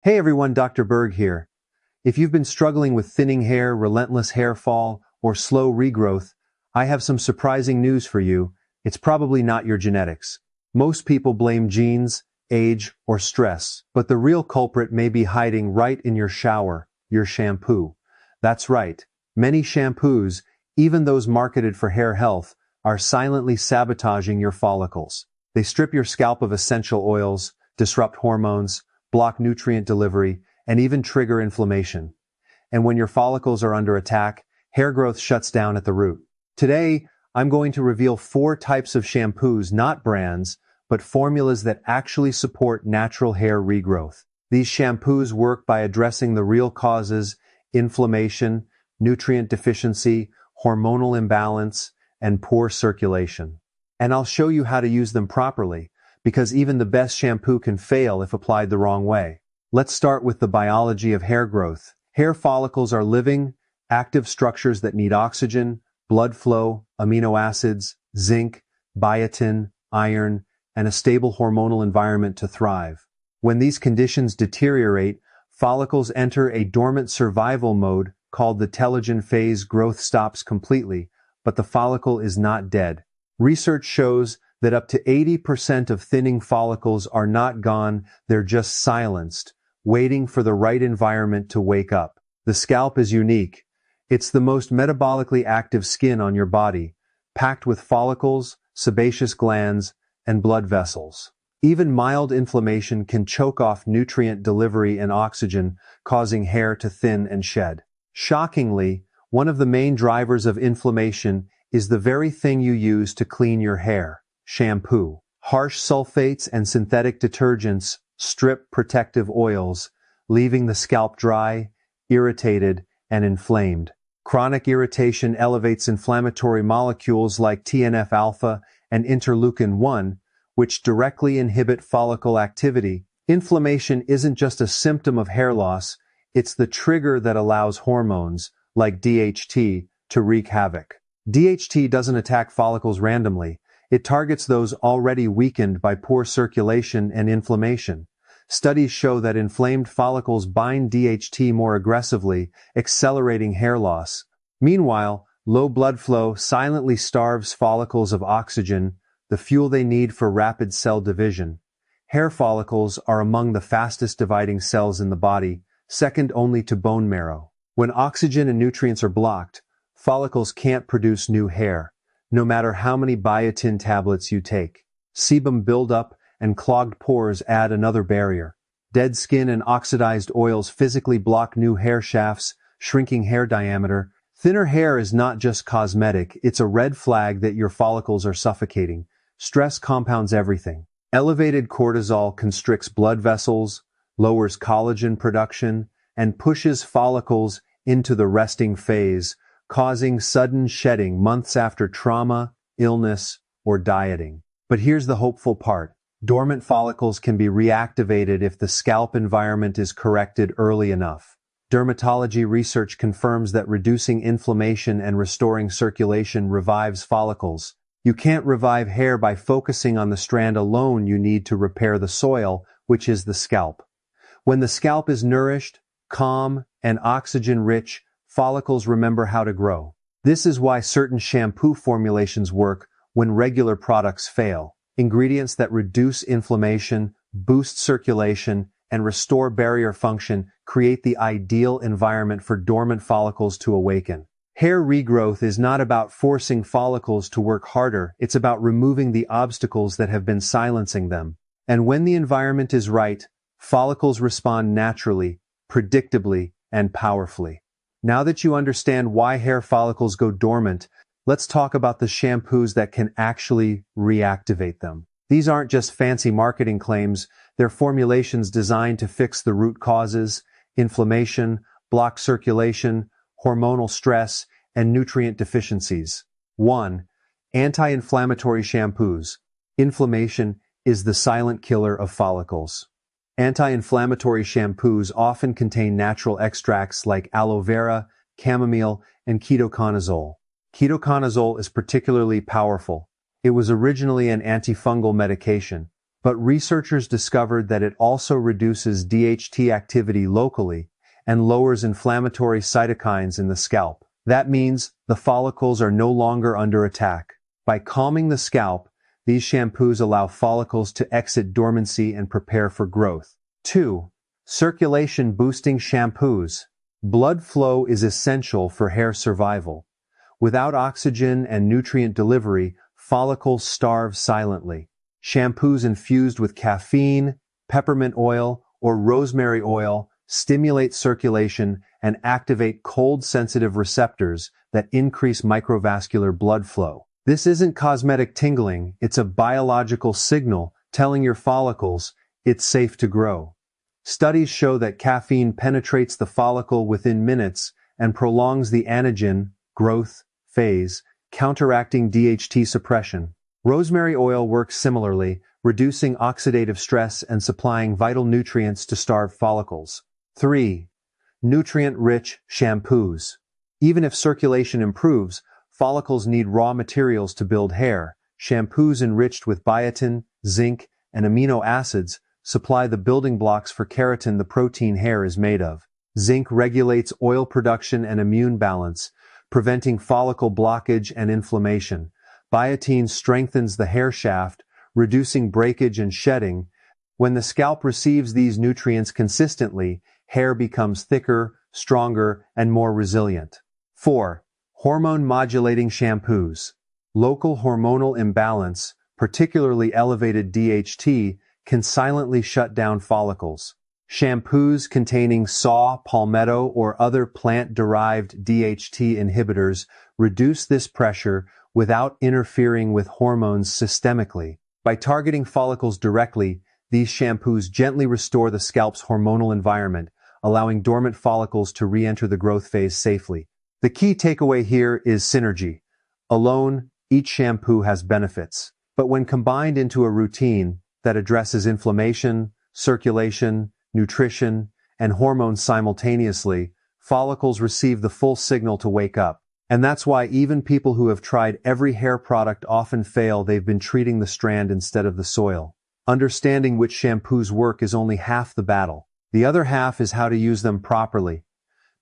Hey everyone, Dr. Berg here. If you've been struggling with thinning hair, relentless hair fall, or slow regrowth, I have some surprising news for you. It's probably not your genetics. Most people blame genes, age, or stress, but the real culprit may be hiding right in your shower, your shampoo. That's right. Many shampoos, even those marketed for hair health, are silently sabotaging your follicles. They strip your scalp of essential oils, disrupt hormones, block nutrient delivery, and even trigger inflammation. And when your follicles are under attack, hair growth shuts down at the root. Today, I'm going to reveal 4 types of shampoos, not brands, but formulas that actually support natural hair regrowth. These shampoos work by addressing the real causes: inflammation, nutrient deficiency, hormonal imbalance, and poor circulation. And I'll show you how to use them properly, because even the best shampoo can fail if applied the wrong way. Let's start with the biology of hair growth. Hair follicles are living, active structures that need oxygen, blood flow, amino acids, zinc, biotin, iron, and a stable hormonal environment to thrive. When these conditions deteriorate, follicles enter a dormant survival mode called the telogen phase. Growth stops completely, but the follicle is not dead. Research shows that up to 80% of thinning follicles are not gone, they're just silenced, waiting for the right environment to wake up. The scalp is unique. It's the most metabolically active skin on your body, packed with follicles, sebaceous glands, and blood vessels. Even mild inflammation can choke off nutrient delivery and oxygen, causing hair to thin and shed. Shockingly, one of the main drivers of inflammation is the very thing you use to clean your hair: shampoo. Harsh sulfates and synthetic detergents strip protective oils, leaving the scalp dry, irritated, and inflamed. Chronic irritation elevates inflammatory molecules like TNF-alpha and interleukin-1, which directly inhibit follicle activity. Inflammation isn't just a symptom of hair loss, it's the trigger that allows hormones, like DHT, to wreak havoc. DHT doesn't attack follicles randomly. It targets those already weakened by poor circulation and inflammation. Studies show that inflamed follicles bind DHT more aggressively, accelerating hair loss. Meanwhile, low blood flow silently starves follicles of oxygen, the fuel they need for rapid cell division. Hair follicles are among the fastest dividing cells in the body, second only to bone marrow. When oxygen and nutrients are blocked, follicles can't produce new hair, no matter how many biotin tablets you take. Sebum buildup and clogged pores add another barrier. Dead skin and oxidized oils physically block new hair shafts, shrinking hair diameter. Thinner hair is not just cosmetic, it's a red flag that your follicles are suffocating. Stress compounds everything. Elevated cortisol constricts blood vessels, lowers collagen production, and pushes follicles into the resting phase, causing sudden shedding months after trauma, illness, or dieting. But here's the hopeful part. Dormant follicles can be reactivated if the scalp environment is corrected early enough. Dermatology research confirms that reducing inflammation and restoring circulation revives follicles. You can't revive hair by focusing on the strand alone. You need to repair the soil, which is the scalp. When the scalp is nourished, calm, and oxygen-rich, follicles remember how to grow. This is why certain shampoo formulations work when regular products fail. Ingredients that reduce inflammation, boost circulation, and restore barrier function create the ideal environment for dormant follicles to awaken. Hair regrowth is not about forcing follicles to work harder, it's about removing the obstacles that have been silencing them. And when the environment is right, follicles respond naturally, predictably, and powerfully. Now that you understand why hair follicles go dormant, let's talk about the shampoos that can actually reactivate them. These aren't just fancy marketing claims, they're formulations designed to fix the root causes: inflammation, block circulation, hormonal stress, and nutrient deficiencies. 1. Anti-inflammatory shampoos. Inflammation is the silent killer of follicles. Anti-inflammatory shampoos often contain natural extracts like aloe vera, chamomile, and ketoconazole. Ketoconazole is particularly powerful. It was originally an antifungal medication, But researchers discovered that it also reduces DHT activity locally and lowers inflammatory cytokines in the scalp. That means the follicles are no longer under attack. By calming the scalp, these shampoos allow follicles to exit dormancy and prepare for growth. 2. Circulation boosting shampoos. Blood flow is essential for hair survival. Without oxygen and nutrient delivery, follicles starve silently. Shampoos infused with caffeine, peppermint oil, or rosemary oil stimulate circulation and activate cold-sensitive receptors that increase microvascular blood flow. This isn't cosmetic tingling, it's a biological signal telling your follicles it's safe to grow. Studies show that caffeine penetrates the follicle within minutes and prolongs the anagen growth phase, counteracting DHT suppression. Rosemary oil works similarly, reducing oxidative stress and supplying vital nutrients to starved follicles. 3. Nutrient-rich shampoos. Even if circulation improves, follicles need raw materials to build hair. Shampoos enriched with biotin, zinc, and amino acids supply the building blocks for keratin, the protein hair is made of. Zinc regulates oil production and immune balance, preventing follicle blockage and inflammation. Biotin strengthens the hair shaft, reducing breakage and shedding. When the scalp receives these nutrients consistently, hair becomes thicker, stronger, and more resilient. 4. Hormone-modulating shampoos. Local hormonal imbalance, particularly elevated DHT, can silently shut down follicles. Shampoos containing saw, palmetto, or other plant-derived DHT inhibitors reduce this pressure without interfering with hormones systemically. By targeting follicles directly, these shampoos gently restore the scalp's hormonal environment, allowing dormant follicles to re-enter the growth phase safely. The key takeaway here is synergy. Alone, each shampoo has benefits, but when combined into a routine that addresses inflammation, circulation, nutrition, and hormones simultaneously, follicles receive the full signal to wake up. And that's why even people who have tried every hair product often fail. They've been treating the strand instead of the soil. Understanding which shampoos work is only half the battle. The other half is how to use them properly,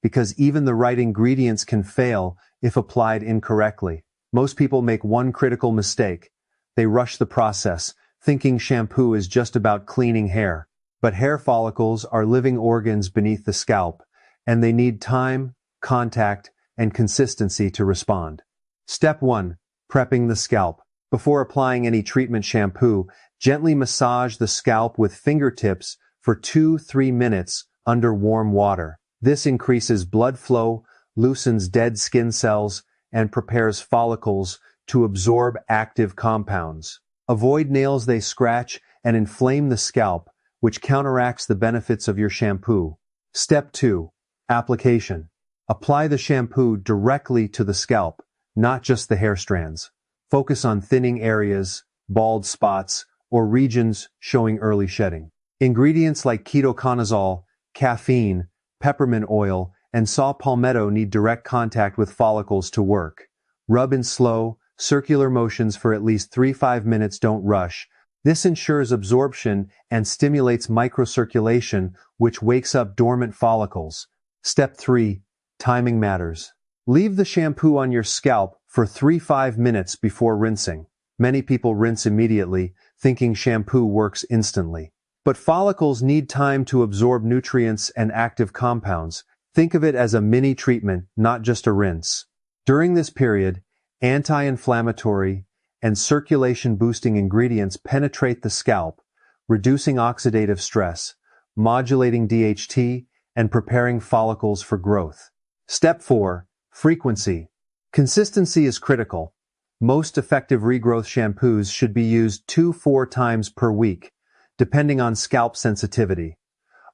because even the right ingredients can fail if applied incorrectly. Most people make one critical mistake. They rush the process, thinking shampoo is just about cleaning hair. But hair follicles are living organs beneath the scalp, and they need time, contact, and consistency to respond. Step 1. Prepping the scalp. Before applying any treatment shampoo, gently massage the scalp with fingertips for 2-3 minutes under warm water. This increases blood flow, loosens dead skin cells, and prepares follicles to absorb active compounds. Avoid nails, they scratch and inflame the scalp, which counteracts the benefits of your shampoo. Step 2. Application. Apply the shampoo directly to the scalp, not just the hair strands. Focus on thinning areas, bald spots, or regions showing early shedding. Ingredients like ketoconazole, caffeine, peppermint oil, and saw palmetto need direct contact with follicles to work. Rub in slow, circular motions for at least 3-5 minutes. Don't rush. This ensures absorption and stimulates microcirculation, which wakes up dormant follicles. Step 3. Timing matters. Leave the shampoo on your scalp for 3-5 minutes before rinsing. Many people rinse immediately, thinking shampoo works instantly. But follicles need time to absorb nutrients and active compounds. Think of it as a mini treatment, not just a rinse. During this period, anti-inflammatory and circulation-boosting ingredients penetrate the scalp, reducing oxidative stress, modulating DHT, and preparing follicles for growth. Step 4. Frequency. Consistency is critical. Most effective regrowth shampoos should be used 2-4 times per week, depending on scalp sensitivity.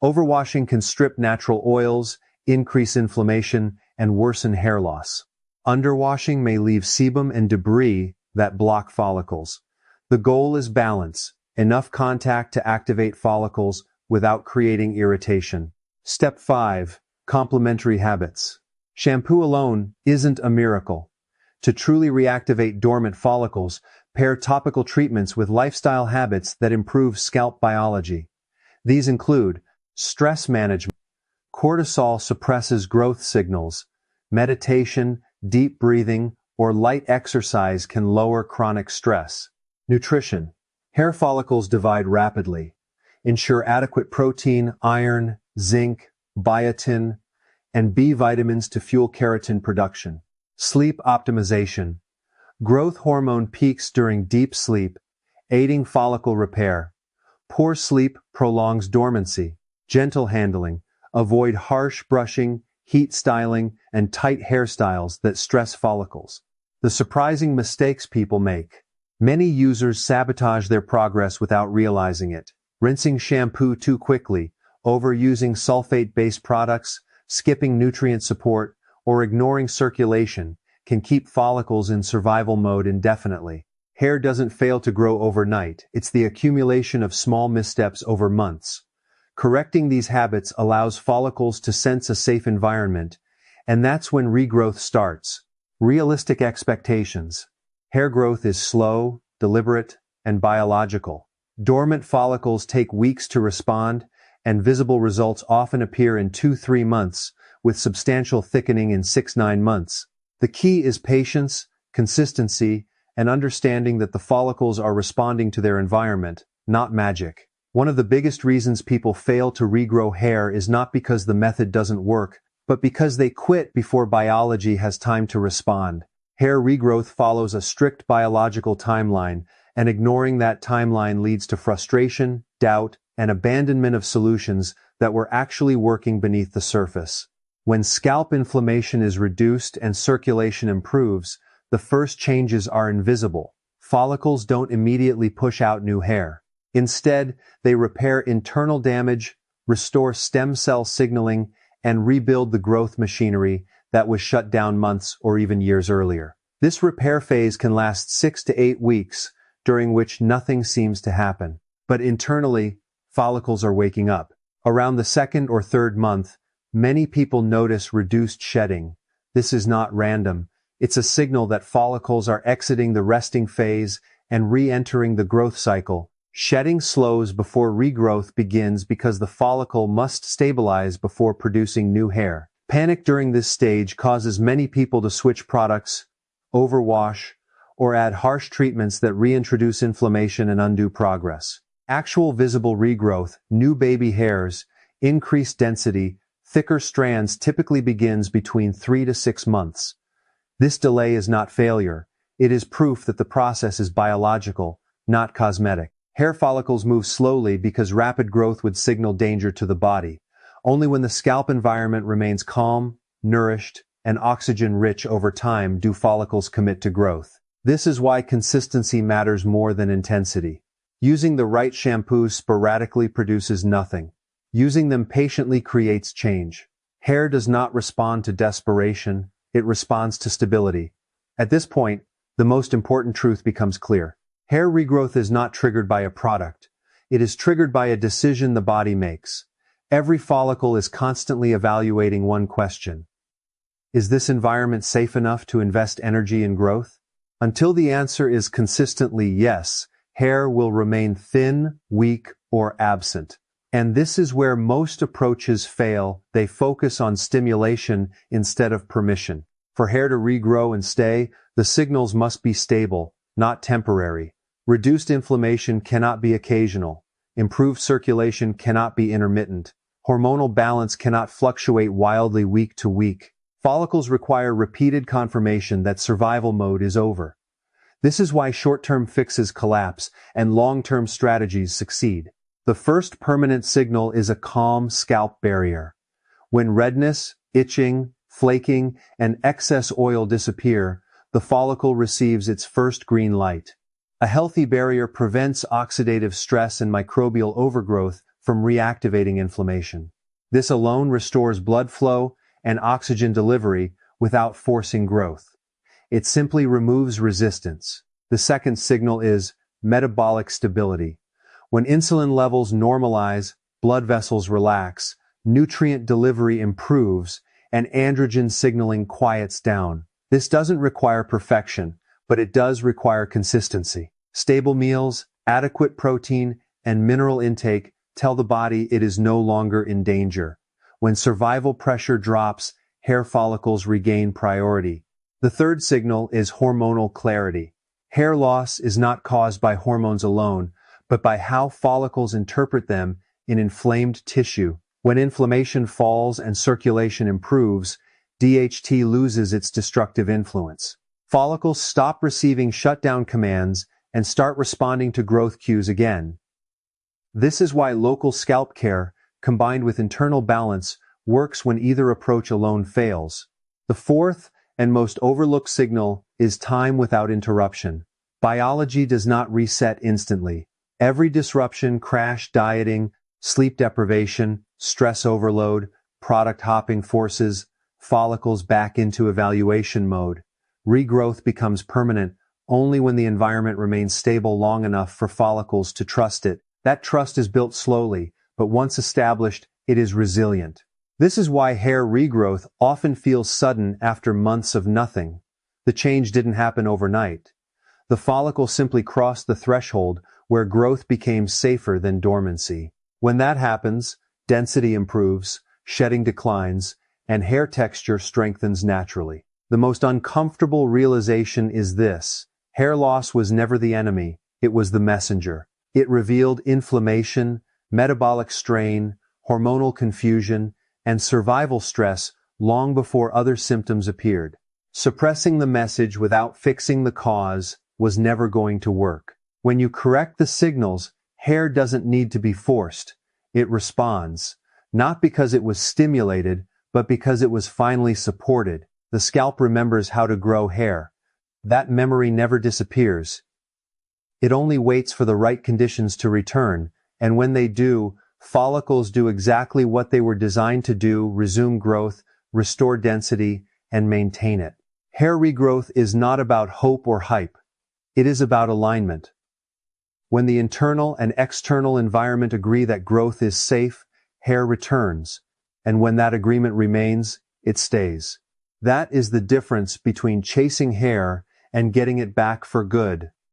Overwashing can strip natural oils, increase inflammation, and worsen hair loss. Underwashing may leave sebum and debris that block follicles. The goal is balance, enough contact to activate follicles without creating irritation. Step 5. Complementary habits. Shampoo alone isn't a miracle. To truly reactivate dormant follicles, Pair topical treatments with lifestyle habits that improve scalp biology. These include stress management. Cortisol suppresses growth signals. Meditation, deep breathing, or light exercise can lower chronic stress. Nutrition. Hair follicles divide rapidly. Ensure adequate protein, iron, zinc, biotin, and B vitamins to fuel keratin production. Sleep optimization. Growth hormone peaks during deep sleep, aiding follicle repair. Poor sleep prolongs dormancy. Gentle handling. Avoid harsh brushing, heat styling, and tight hairstyles that stress follicles. The surprising mistakes people make. Many users sabotage their progress without realizing it. Rinsing shampoo too quickly, overusing sulfate-based products, skipping nutrient support, or ignoring circulation can keep follicles in survival mode indefinitely. Hair doesn't fail to grow overnight. It's the accumulation of small missteps over months. Correcting these habits allows follicles to sense a safe environment, and that's when regrowth starts. Realistic expectations. Hair growth is slow, deliberate, and biological. Dormant follicles take weeks to respond, and visible results often appear in 2-3 months, with substantial thickening in 6-9 months. The key is patience, consistency, and understanding that the follicles are responding to their environment, not magic. One of the biggest reasons people fail to regrow hair is not because the method doesn't work, but because they quit before biology has time to respond. Hair regrowth follows a strict biological timeline, and ignoring that timeline leads to frustration, doubt, and abandonment of solutions that were actually working beneath the surface. When scalp inflammation is reduced and circulation improves, the first changes are invisible. Follicles don't immediately push out new hair. Instead, they repair internal damage, restore stem cell signaling, and rebuild the growth machinery that was shut down months or even years earlier. This repair phase can last 6 to 8 weeks, during which nothing seems to happen. But internally, follicles are waking up. Around the second or third month, many people notice reduced shedding. This is not random. It's a signal that follicles are exiting the resting phase and re-entering the growth cycle. Shedding slows before regrowth begins because the follicle must stabilize before producing new hair. Panic during this stage causes many people to switch products, overwash, or add harsh treatments that reintroduce inflammation and undo progress. Actual visible regrowth, new baby hairs, increased density, thicker strands typically begins between 3 to 6 months. This delay is not failure. It is proof that the process is biological, not cosmetic. Hair follicles move slowly because rapid growth would signal danger to the body. Only when the scalp environment remains calm, nourished, and oxygen-rich over time do follicles commit to growth. This is why consistency matters more than intensity. Using the right shampoos sporadically produces nothing. Using them patiently creates change. Hair does not respond to desperation, it responds to stability. At this point, the most important truth becomes clear. Hair regrowth is not triggered by a product. It is triggered by a decision the body makes. Every follicle is constantly evaluating one question. Is this environment safe enough to invest energy in growth? Until the answer is consistently yes, hair will remain thin, weak, or absent. And this is where most approaches fail. They focus on stimulation instead of permission. For hair to regrow and stay, the signals must be stable, not temporary. Reduced inflammation cannot be occasional. Improved circulation cannot be intermittent. Hormonal balance cannot fluctuate wildly week to week. Follicles require repeated confirmation that survival mode is over. This is why short-term fixes collapse and long-term strategies succeed. The first permanent signal is a calm scalp barrier. When redness, itching, flaking, and excess oil disappear, the follicle receives its first green light. A healthy barrier prevents oxidative stress and microbial overgrowth from reactivating inflammation. This alone restores blood flow and oxygen delivery without forcing growth. It simply removes resistance. The second signal is metabolic stability. When insulin levels normalize, blood vessels relax, nutrient delivery improves, and androgen signaling quiets down. This doesn't require perfection, but it does require consistency. Stable meals, adequate protein, and mineral intake tell the body it is no longer in danger. When survival pressure drops, hair follicles regain priority. The third signal is hormonal clarity. Hair loss is not caused by hormones alone, but by how follicles interpret them in inflamed tissue. When inflammation falls and circulation improves, DHT loses its destructive influence. Follicles stop receiving shutdown commands and start responding to growth cues again. This is why local scalp care, combined with internal balance, works when either approach alone fails. The fourth and most overlooked signal is time without interruption. Biology does not reset instantly. Every disruption, crash, dieting, sleep deprivation, stress overload, product hopping forces follicles back into evaluation mode. Regrowth becomes permanent only when the environment remains stable long enough for follicles to trust it. That trust is built slowly, but once established, it is resilient. This is why hair regrowth often feels sudden after months of nothing. The change didn't happen overnight. The follicle simply crossed the threshold where growth became safer than dormancy. When that happens, density improves, shedding declines, and hair texture strengthens naturally. The most uncomfortable realization is this: hair loss was never the enemy, it was the messenger. It revealed inflammation, metabolic strain, hormonal confusion, and survival stress long before other symptoms appeared. Suppressing the message without fixing the cause was never going to work. When you correct the signals, hair doesn't need to be forced. It responds, not because it was stimulated, but because it was finally supported. The scalp remembers how to grow hair. That memory never disappears. It only waits for the right conditions to return, and when they do, follicles do exactly what they were designed to do: resume growth, restore density, and maintain it. Hair regrowth is not about hope or hype. It is about alignment. When the internal and external environment agree that growth is safe, hair returns, and when that agreement remains, it stays. That is the difference between chasing hair and getting it back for good.